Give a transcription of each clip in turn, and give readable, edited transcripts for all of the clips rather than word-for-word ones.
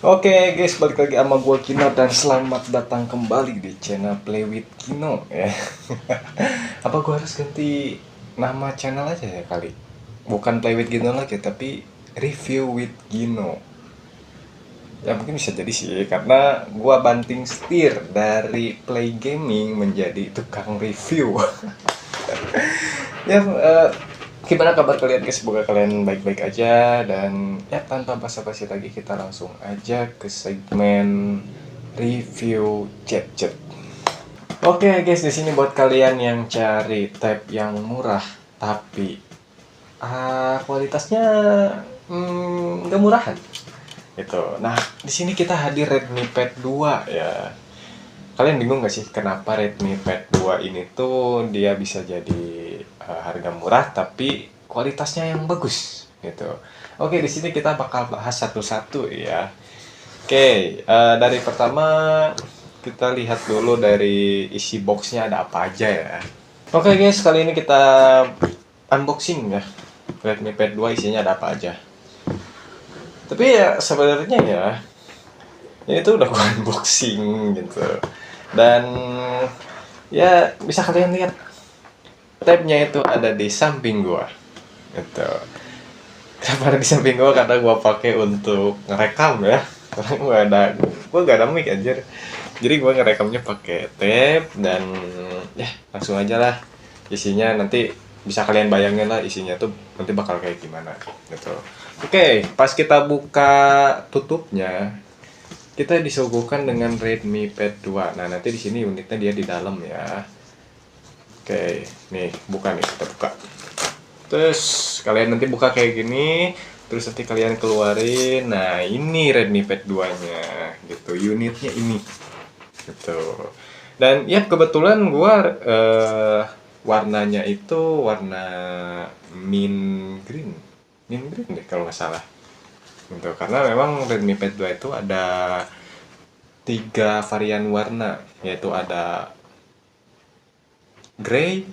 Oke guys, balik lagi sama gua Kino dan selamat datang kembali di channel Play with Kino ya. Apa gua harus ganti nama channel aja ya kali? Bukan Play with Kino lagi, tapi Review with Kino. Ya mungkin bisa jadi sih, karena gua banting setir dari play gaming menjadi tukang review. Ya, gimana kabar kalian guys? Semoga kalian baik-baik aja. Dan ya tanpa basa-basi lagi, kita langsung aja ke segmen review chat-chat. Oke guys, di sini buat kalian yang cari tab yang murah tapi kualitasnya nggak murahan gitu. Nah, di sini kita hadir Redmi Pad 2 ya. Kalian bingung gak sih kenapa Redmi Pad 2 ini tuh dia bisa jadi harga murah tapi kualitasnya yang bagus gitu. Oke, di sini kita bakal bahas satu-satu ya. Oke, dari pertama kita lihat dulu dari isi boxnya ada apa aja ya. Oke guys, kali ini kita unboxing ya. Redmi Pad 2 isinya ada apa aja. Tapi ya sebenarnya ya ini tuh udah gua unboxing gitu. Dan ya bisa kalian lihat tabnya itu ada di samping gua gitu. Kenapa ada di samping gua? Karena gua pakai untuk ngerekam ya. Karena gua gak ada mic anjir. Jadi gua ngerekamnya pakai tab dan ya langsung aja lah. Isinya nanti bisa kalian bayangin lah isinya tuh nanti bakal kayak gimana gitu. Oke, pas kita buka tutupnya kita disuguhkan dengan Redmi Pad 2. Nah, nanti di sini unitnya dia di dalam ya. Oke, nih buka nih, kita buka. Terus kalian nanti buka kayak gini, terus nanti kalian keluarin. Nah, ini Redmi Pad 2-nya gitu. Unitnya ini. Gitu. Dan ya kebetulan gua warnanya itu warna mint green. Mint green deh kalau nggak salah. Gitu. Karena memang Redmi Pad 2 itu ada 3 varian warna, yaitu ada grey,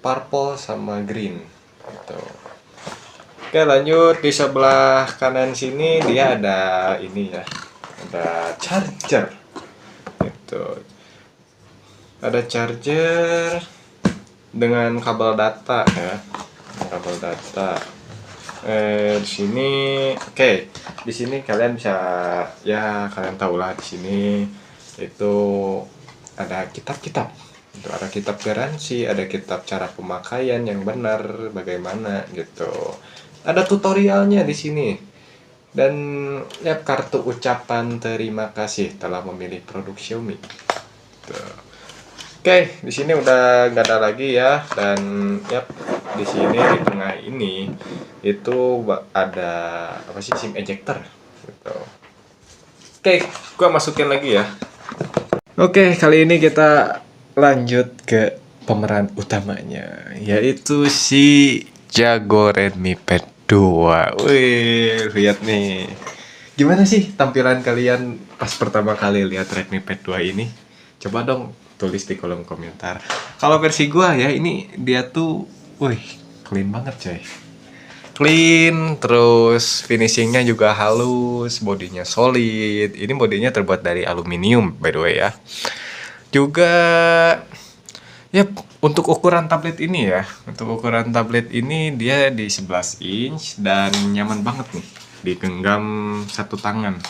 purple, sama green gitu. Oke, lanjut di sebelah kanan sini dia ada ini ya, ada charger gitu. Ada charger dengan kabel data ya, kabel data. Di sini, oke, di sini kalian bisa ya kalian tahu lah di sini itu ada kitab-kitab. Itu ada kitab garansi, ada kitab cara pemakaian yang benar bagaimana gitu. Ada tutorialnya di sini. Dan ya kartu ucapan terima kasih telah memilih produk Xiaomi. Gitu. Oke, di sini udah gak ada lagi ya, dan ya di sini di tengah ini itu ada apa sih, SIM ejector gitu. Oke, gua masukin lagi ya. Oke, kali ini kita lanjut ke pemeran utamanya, yaitu si Jago Redmi Pad 2. Wih, lihat nih. Gimana sih tampilan kalian pas pertama kali lihat Redmi Pad 2 ini? Coba dong tulis di kolom komentar. Kalau versi gua ya, ini dia tuh wih, clean banget coy. Clean, terus finishingnya juga halus, bodinya solid. Ini bodinya terbuat dari aluminium by the way ya. Juga ya untuk ukuran tablet ini ya, untuk ukuran tablet ini dia di 11 inch dan nyaman banget nih digenggam satu tangan.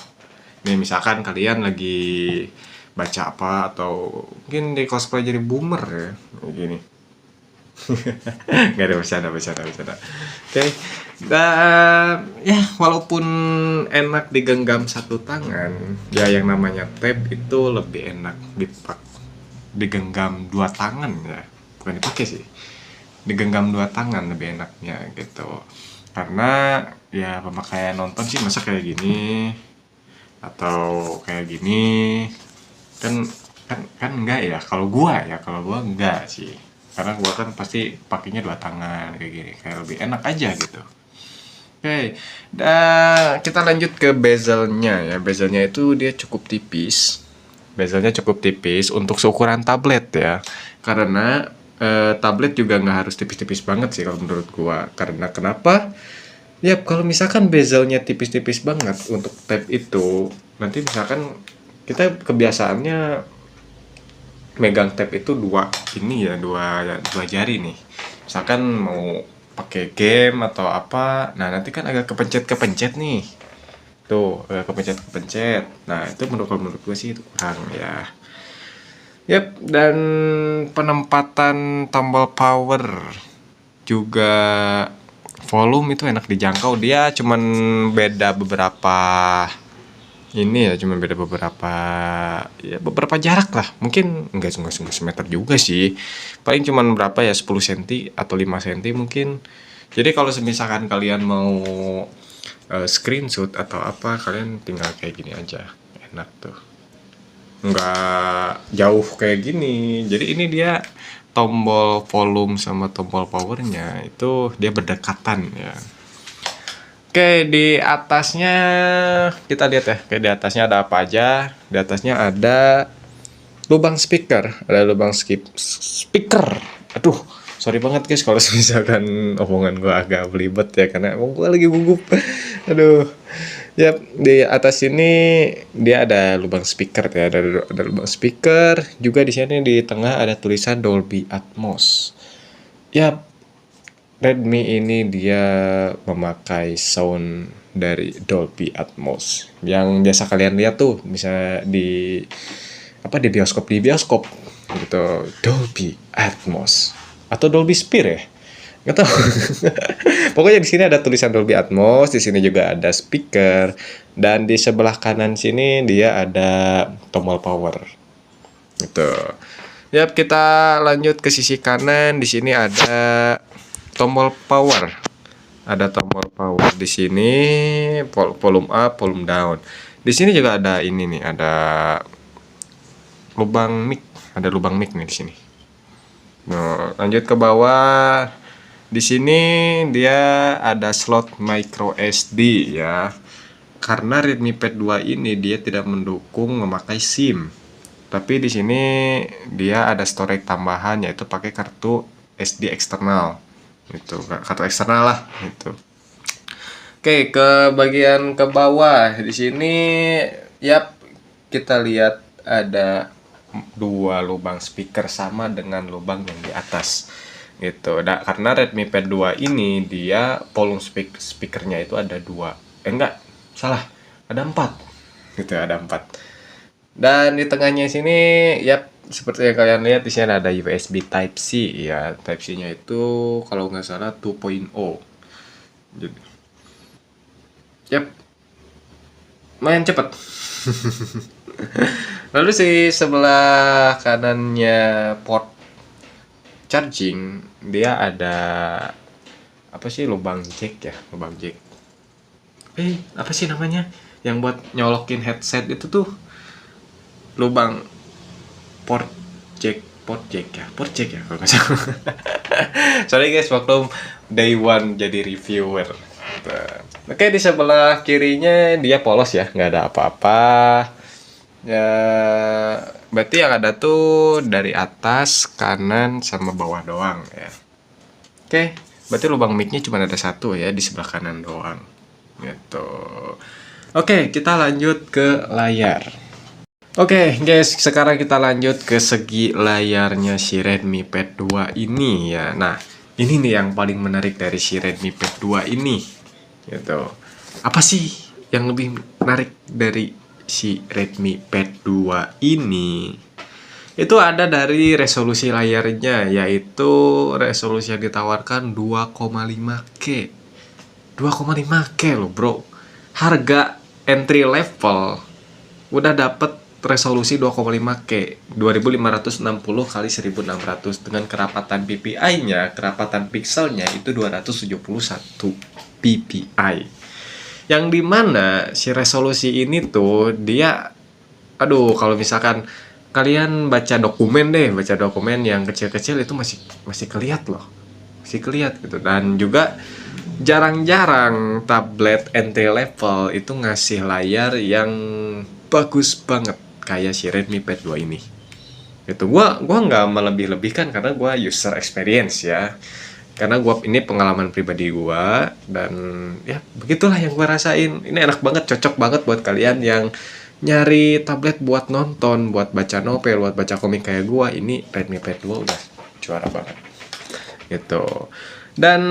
Nih misalkan kalian lagi baca apa atau mungkin di cosplay jadi boomer ya gini. Gak ada bercanda. Oke. Dan ya walaupun enak digenggam satu tangan, ya yang namanya tab itu lebih enak digenggam dua tangan ya. Bukan dipakai sih. Digenggam dua tangan lebih enaknya gitu. Karena ya pemakaian nonton sih masa kayak gini atau kayak gini kan enggak ya, kalau gua enggak sih, karena gua kan pasti pakainya dua tangan kayak gini, kayak lebih enak aja gitu. Oke, dan kita lanjut ke bezelnya ya. Bezelnya itu dia cukup tipis, untuk seukuran tablet ya, karena tablet juga nggak harus tipis-tipis banget sih kalau menurut gua. Karena kenapa? Ya, kalau misalkan bezelnya tipis-tipis banget untuk tab itu, nanti misalkan kita kebiasaannya megang tab itu dua jari nih. Misalkan mau pakai game atau apa, nah nanti kan agak kepencet-kepencet nih. Tuh, agak kepencet-kepencet. Nah, itu menurut gue sih itu kurang ya. Yap, dan penempatan tombol power juga volume itu enak dijangkau. Dia cuman beda beberapa ini ya, cuman beda beberapa jarak lah. Mungkin enggak semeter juga sih. Paling cuman berapa ya, 10 cm atau 5 cm mungkin. Jadi kalau misalkan kalian mau screenshot atau apa, kalian tinggal kayak gini aja. Enak tuh. Nggak jauh kayak gini. Jadi ini dia tombol volume sama tombol powernya itu dia berdekatan ya. Oke, di atasnya kita lihat ya. Oke, di atasnya ada apa aja? Di atasnya ada lubang speaker, speaker. Aduh, sorry banget guys kalau misalkan omongan gue agak belibet ya, karena emang gue lagi gugup. Aduh. Yap, di atas ini dia ada lubang speaker ya, ada lubang speaker. Juga di sini di tengah ada tulisan Dolby Atmos. Yap, Redmi ini dia memakai sound dari Dolby Atmos. Yang biasa kalian lihat tuh, bisa di bioskop gitu, Dolby Atmos atau Dolby Sphere ya, nggak tahu. Pokoknya di sini ada tulisan Dolby Atmos, di sini juga ada speaker, dan di sebelah kanan sini dia ada tombol power gitu. Yap, kita lanjut ke sisi kanan. Di sini ada tombol power, di sini volume up, volume down. Di sini juga ada ini nih, ada lubang mic nih di sini. Nah, lanjut ke bawah. Di sini dia ada slot micro SD ya. Karena Redmi Pad 2 ini dia tidak mendukung memakai SIM. Tapi di sini dia ada storage tambahan, yaitu pakai kartu SD eksternal. Itu kartu eksternal lah itu. Oke, ke bagian ke bawah di sini yap, kita lihat ada dua lubang speaker sama dengan lubang yang di atas gitu. Nah, karena Redmi Pad 2 ini dia volume speakernya itu ada dua, ada empat gitu, ada empat. Dan di tengahnya sini ya seperti yang kalian lihat, di sini ada USB Type C ya. Type C nya itu kalau nggak salah 2.0. Jadi yap, main cepet. Lalu si sebelah kanannya port charging, dia ada apa sih, lubang jack. Apa sih namanya? Yang buat nyolokin headset itu tuh lubang port jack ya kalau nggak salah. Sorry guys, waktu day one jadi reviewer. Oke, di sebelah kirinya dia polos ya, nggak ada apa-apa. Ya, berarti yang ada tuh dari atas, kanan, sama bawah doang ya. Oke, berarti lubang mic-nya cuma ada satu ya, di sebelah kanan doang. Gitu. Oke, kita lanjut ke layar. Oke guys, sekarang kita lanjut ke segi layarnya si Redmi Pad 2 ini ya. Nah, ini nih yang paling menarik dari si Redmi Pad 2 ini. Gitu. Apa sih yang lebih menarik dari si Redmi Pad 2 ini? Itu ada dari resolusi layarnya, yaitu resolusi yang ditawarkan 2,5K. 2,5K loh bro. Harga entry level udah dapet resolusi 2,5K, 2560 kali 1600 dengan kerapatan PPI-nya, kerapatan pixelnya itu 271 ppi. Yang dimana si resolusi ini tuh dia, kalau misalkan kalian baca dokumen yang kecil-kecil itu masih kelihatan loh, gitu. Dan juga jarang-jarang tablet entry level itu ngasih layar yang bagus banget kayak si Redmi Pad 2 ini. Itu gua nggak melebih-lebihkan karena gua user experience ya. karena ini pengalaman pribadi gua, dan ya begitulah yang gua rasain. Ini enak banget, cocok banget buat kalian yang nyari tablet buat nonton, buat baca novel, buat baca komik kayak gua. Ini Redmi Pad 2 udah juara banget gitu. Dan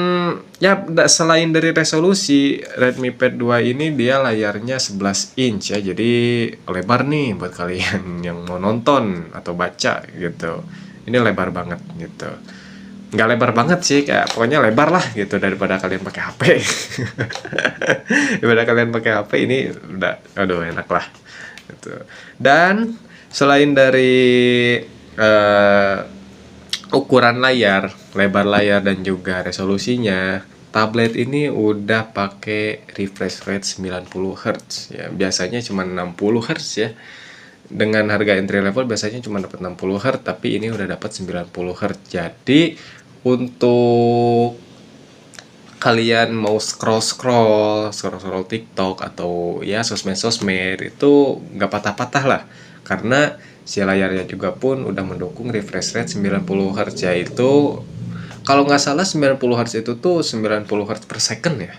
ya selain dari resolusi, Redmi Pad 2 ini dia layarnya 11 inch ya. Jadi lebar nih buat kalian yang mau nonton atau baca gitu. Ini lebar banget gitu. Nggak lebar banget sih, kayak pokoknya lebar lah gitu daripada kalian pakai HP. Daripada kalian pakai HP ini udah aduh enak lah gitu. Dan selain dari eh, ukuran layar, lebar layar dan juga resolusinya, tablet ini udah pakai refresh rate 90 Hz ya. Biasanya cuma 60 Hz ya. Dengan harga entry level biasanya cuma dapat 60 Hz, tapi ini udah dapat 90 Hz. Jadi untuk kalian mau scroll TikTok atau ya sosmed itu nggak patah-patah lah, karena si layarnya juga pun udah mendukung refresh rate 90 Hz, yaitu kalau nggak salah 90 Hz itu tuh 90 Hz per second ya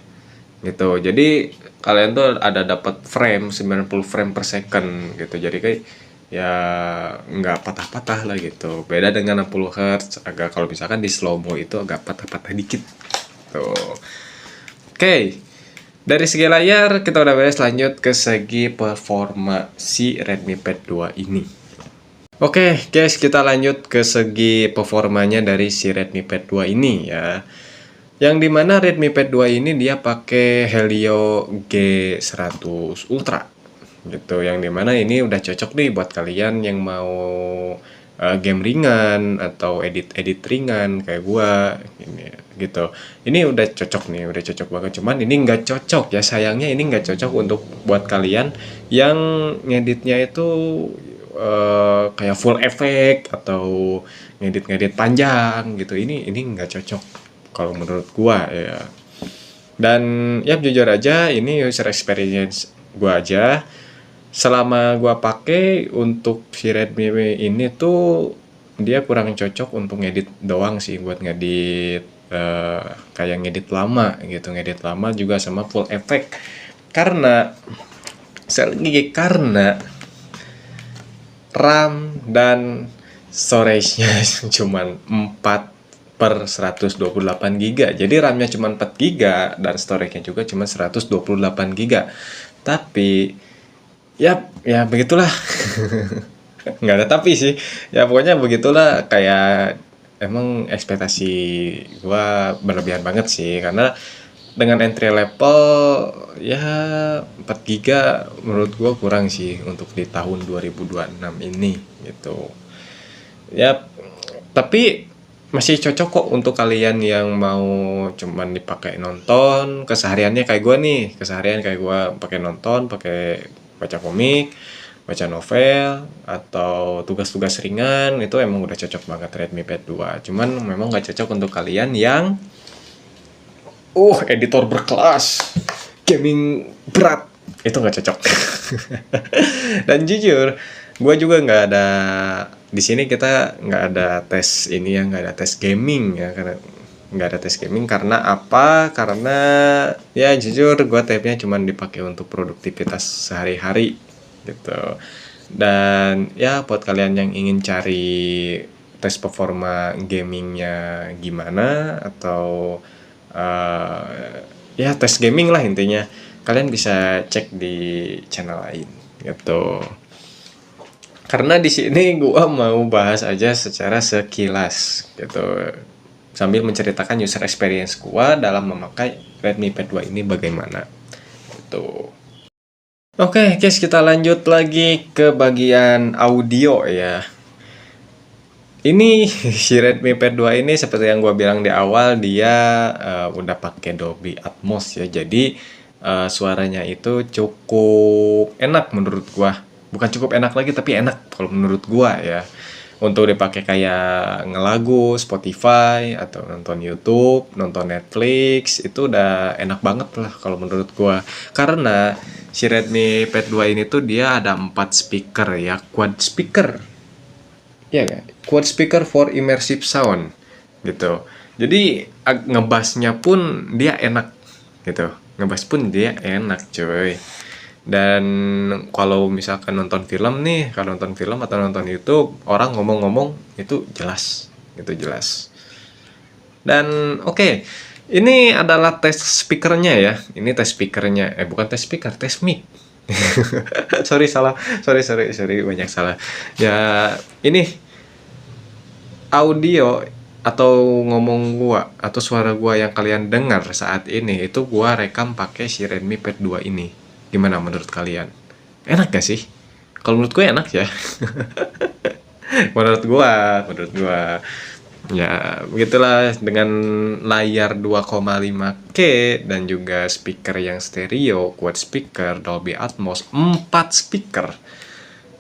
gitu. Jadi kalian tuh ada dapat frame 90 frame per second gitu, jadi kayak ya nggak patah-patah lah gitu. Beda dengan 60 Hz, agak kalau misalkan di slow mo itu agak patah-patah dikit tuh. Oke, dari segi layar kita udah beres, lanjut ke segi performa si Redmi Pad 2 ini. Oke guys, kita lanjut ke segi performanya dari si Redmi Pad 2 ini ya. Yang dimana Redmi Pad 2 ini dia pakai Helio G100 Ultra gitu. Yang dimana ini udah cocok nih buat kalian yang mau game ringan atau edit ringan kayak gua ini gitu. Ini udah cocok nih, udah cocok banget. Cuman ini nggak cocok ya, sayangnya ini nggak cocok untuk buat kalian yang ngeditnya itu kayak full effect atau ngedit panjang gitu. Ini nggak cocok kalau menurut gua ya. Dan ya jujur aja ini user experience gua aja. Selama gua pakai untuk si Redmi ini tuh dia kurang cocok untuk ngedit doang sih, buat ngedit kayak ngedit lama gitu, ngedit lama juga sama full effect. Karena RAM dan storage-nya cuman 4/128 GB. Jadi RAM-nya cuma 4 GB dan storage-nya juga cuma 128 GB. Tapi ya begitulah. Nggak ada tapi sih. Ya pokoknya begitulah, kayak emang ekspektasi gua berlebihan banget sih, karena dengan entry level ya 4 giga menurut gua kurang sih untuk di tahun 2026 ini gitu. Ya tapi masih cocok kok untuk kalian yang mau cuman dipakai nonton kesehariannya kayak gua nih. Keseharian kayak gua pakai nonton, pakai baca komik, baca novel, atau tugas-tugas ringan, itu emang udah cocok banget Redmi Pad 2. Cuman memang nggak cocok untuk kalian yang editor berkelas, gaming berat, itu nggak cocok. Dan jujur, gue juga nggak ada di sini, kita nggak ada tes ini ya, nggak ada tes gaming ya, karena nggak ada tes gaming. Karena apa? Karena ya jujur gue tabnya cuma dipakai untuk produktivitas sehari-hari gitu. Dan ya buat kalian yang ingin cari tes performa gamingnya gimana, atau ya tes gaming lah intinya, kalian bisa cek di channel lain gitu. Karena di sini gua mau bahas aja secara sekilas gitu, sambil menceritakan user experience gua dalam memakai Redmi Pad 2 ini bagaimana gitu. Oke guys, kita lanjut lagi ke bagian audio ya. Ini si Redmi Pad 2 ini seperti yang gua bilang di awal, dia udah pakai Dolby Atmos ya. Jadi suaranya itu cukup enak menurut gua. Bukan cukup enak lagi, tapi enak kalau menurut gua ya. Untuk dipakai kayak ngelagu, Spotify, atau nonton YouTube, nonton Netflix, itu udah enak banget lah kalau menurut gua. Karena si Redmi Pad 2 ini tuh dia ada 4 speaker ya, quad speaker. Ya kan? Quad speaker for immersive sound gitu. Jadi ngebasnya pun dia enak gitu. Ngebas pun dia enak, coy. Dan kalau misalkan nonton film nih, kalau nonton film atau nonton YouTube, orang ngomong-ngomong itu jelas, gitu jelas. Dan oke, ini adalah tes speakernya ya. Ini tes speakernya, bukan tes speaker, tes mic. Sorry salah, sorry banyak salah. Ya ini audio atau ngomong gua atau suara gua yang kalian dengar saat ini itu gua rekam pakai si Redmi Pad 2 ini. Gimana menurut kalian? Enak gak sih? Kalau menurut gue enak ya. menurut gua ya begitulah, dengan layar 2,5K dan juga speaker yang stereo, quad speaker, Dolby Atmos, 4 speaker.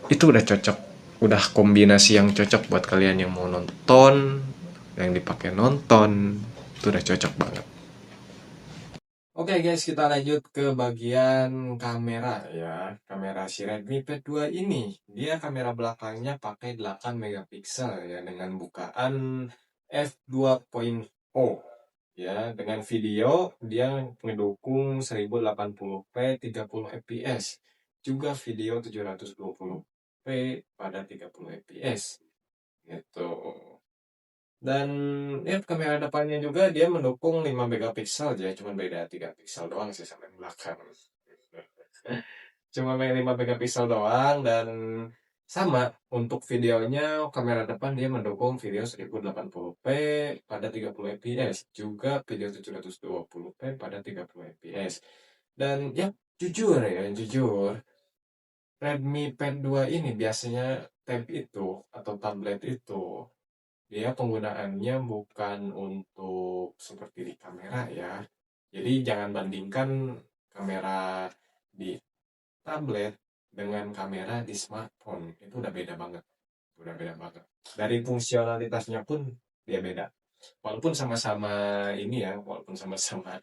Itu udah cocok, udah kombinasi yang cocok buat kalian yang mau nonton, yang dipakai nonton, itu udah cocok banget. Oke guys, kita lanjut ke bagian kamera ya. Kamera si Redmi Pad 2 ini, dia kamera belakangnya pakai 8 megapiksel ya, dengan bukaan f2.0 ya. Dengan video dia mendukung 1080p 30 fps, juga video 720p pada 30 fps gitu. Dan ya kamera depannya juga dia mendukung 5 megapiksel ya, cuman beda 3 piksel doang sih sama yang belakang. Cuma 5 megapiksel doang, dan sama untuk videonya, kamera depan dia mendukung video 1080p pada 30 fps, juga video 720p pada 30 fps. Dan ya jujur Redmi Pad 2 ini biasanya tab itu atau tablet itu dia penggunaannya bukan untuk seperti di kamera ya. Jadi jangan bandingkan kamera di tablet dengan kamera di smartphone. Itu udah beda banget. Udah beda banget. Dari fungsionalitasnya pun dia beda. Walaupun sama-sama ini ya, walaupun sama-sama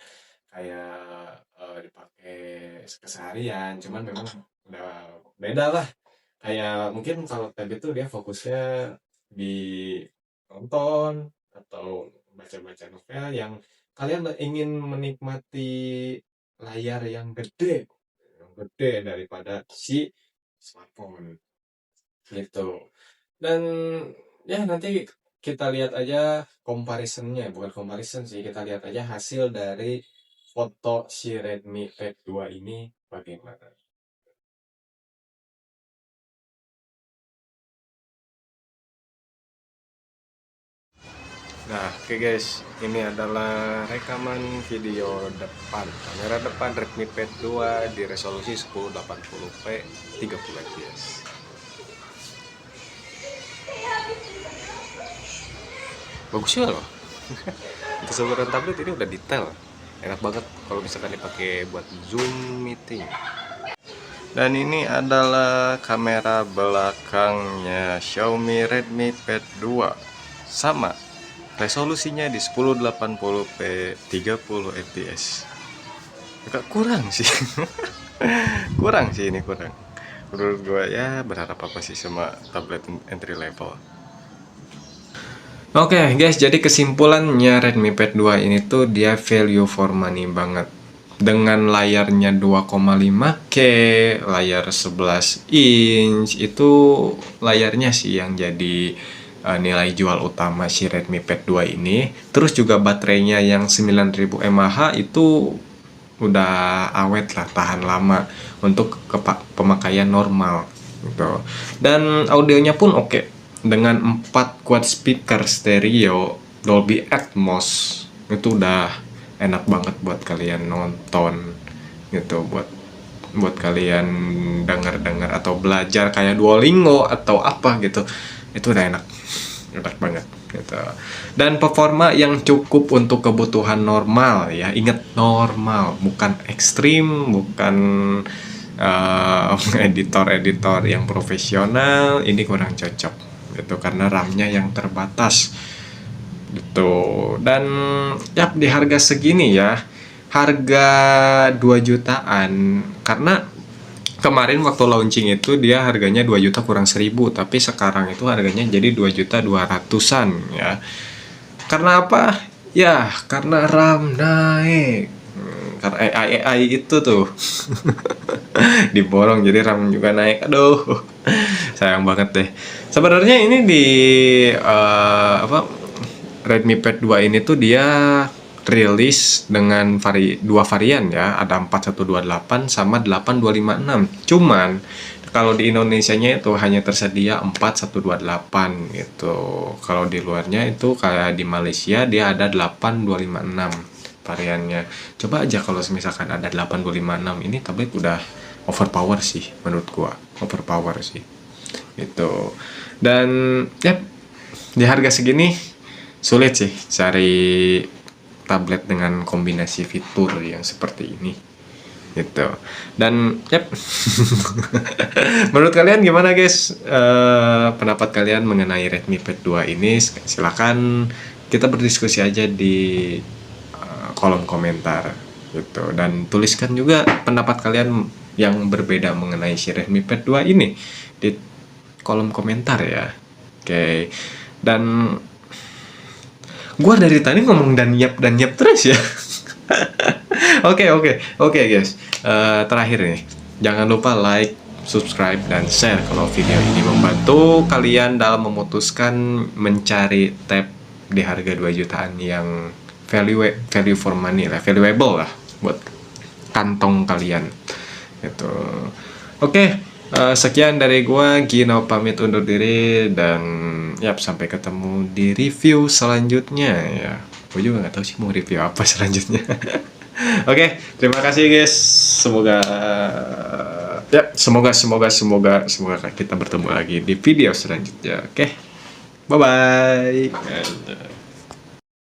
kayak dipakai keseharian, cuman memang udah beda lah. Kayak mungkin kalau tab itu dia fokusnya di nonton atau baca-baca novel, yang kalian ingin menikmati layar yang gede daripada si smartphone gitu. Dan ya nanti kita lihat aja comparisonnya, bukan comparison sih, kita lihat aja hasil dari foto si Redmi Pad 2 ini bagaimana. Nah, oke guys, ini adalah rekaman video depan. Kamera depan Redmi Pad 2 di resolusi 1080p 30 fps. Bagus ya loh. Untuk seluruh tablet ini udah detail. Enak banget kalau misalkan dipakai buat Zoom meeting. Dan ini adalah kamera belakangnya Xiaomi Redmi Pad 2. Sama, resolusinya di 1080p 30 fps. Agak kurang sih. kurang sih ini, kurang. Menurut gue ya, berharap apa sih sama tablet entry level. Oke guys, jadi kesimpulannya Redmi Pad 2 ini tuh dia value for money banget. Dengan layarnya 2,5K, layar 11 inch, itu layarnya sih yang jadi nilai jual utama si Redmi Pad 2 ini. Terus juga baterainya yang 9000 mAh itu udah awet lah, tahan lama untuk pemakaian normal gitu. Dan audionya pun oke, dengan 4 quad speaker stereo Dolby Atmos, itu udah enak banget buat kalian nonton gitu, buat kalian dengar atau belajar kayak Duolingo atau apa gitu, itu udah enak banget gitu. Dan performa yang cukup untuk kebutuhan normal ya, ingat normal, bukan ekstrim, bukan editor yang profesional, ini kurang cocok gitu karena RAM-nya yang terbatas gitu. Dan ya di harga segini ya, harga 2 jutaan, karena kemarin waktu launching itu dia harganya 2 juta kurang 1000, tapi sekarang itu harganya jadi 2 juta 200-an ya. Karena apa? Ya, karena RAM naik. Karena AI itu tuh diborong jadi RAM juga naik. Aduh, sayang banget deh. Sebenarnya ini di apa Redmi Pad 2 ini tuh dia rilis dengan dua varian ya, ada 4128 sama 8256. Cuman kalau di Indonesianya itu hanya tersedia 4128 gitu. Kalau di luarnya itu kayak di Malaysia dia ada 8256 variannya. Coba aja kalau misalkan ada 8256, ini tablet udah overpower sih menurut gua. Overpower sih. Itu. Dan ya di harga segini sulit sih cari tablet dengan kombinasi fitur yang seperti ini gitu. Dan yep. Menurut kalian gimana guys, pendapat kalian mengenai Redmi Pad 2 ini? Silakan kita berdiskusi aja di kolom komentar gitu, dan tuliskan juga pendapat kalian yang berbeda mengenai si Redmi Pad 2 ini di kolom komentar ya. Oke. Dan gua dari tadi ngomong dan yap terus ya. Oke guys. Terakhir nih, jangan lupa like, subscribe, dan share kalau video ini membantu kalian dalam memutuskan mencari tab di harga 2 jutaan yang value for money lah, valuable lah buat kantong kalian gitu. Oke, sekian dari gua, Gino pamit undur diri, dan yap, sampai ketemu di review selanjutnya ya. Gue juga nggak tahu sih mau review apa selanjutnya. Oke, terima kasih guys. Semoga ya, semoga kita bertemu lagi di video selanjutnya. Oke. Bye bye.